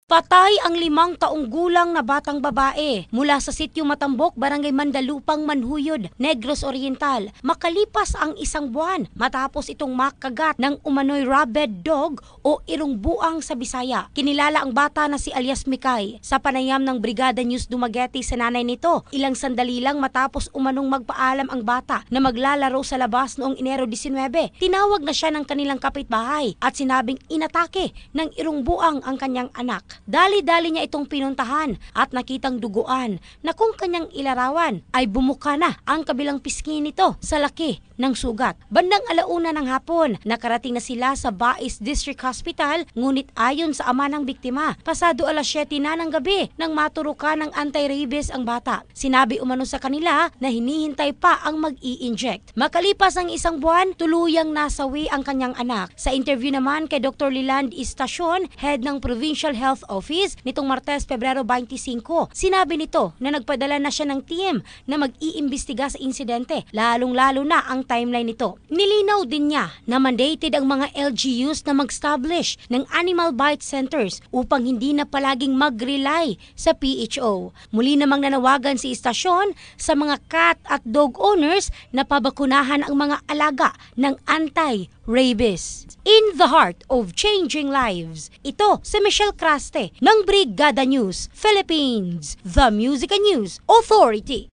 Patay ang 5 taong gulang na batang babae mula sa sitio Matambok, Barangay Mandalupang, Manhuyod, Negros Oriental. Makalipas ang 1 buwan matapos itong makagat ng umano'y rabid dog o irong buang sa Bisaya. Kinilala ang bata na si alias Mikay. Sa panayam ng Brigada News Dumaguete sa nanay nito, ilang sandali lang matapos umanong magpaalam ang bata na maglalaro sa labas noong Enero 19, tinawag na siya ng kanilang kapitbahay at sinabing inatake ng irong buang ang kanyang anak. Dali-dali niya itong pinuntahan at nakitang duguan na kung kanyang ilarawan ay bumuka na ang kabilang pisngi nito sa laki ng sugat. Bandang 1:00 ng hapon, nakarating na sila sa Bais District Hospital, ngunit ayon sa ama ng biktima, pasado 7:00 na ng gabi nang maturukan ng anti-rabies ang bata. Sinabi umano sa kanila na hinihintay pa ang mag-i-inject. Makalipas ang 1 buwan, tuluyang nasawi ang kanyang anak. Sa interview naman kay Dr. Liland Estacion, head ng Provincial Health Office, nitong Martes, Pebrero 25, sinabi nito na nagpadala na siya ng team na mag-iimbestiga sa insidente, lalong-lalo na ang timeline nito. Nilinaw din niya na mandated ang mga LGUs na mag-establish ng animal bite centers upang hindi na palaging mag-rely sa PHO. Muli namang nanawagan si Estacion sa mga cat at dog owners na pabakunahan ang mga alaga ng anti-rabies. In the heart of changing lives, ito si Michelle Craste ng Brigada News Philippines, the Music and News Authority.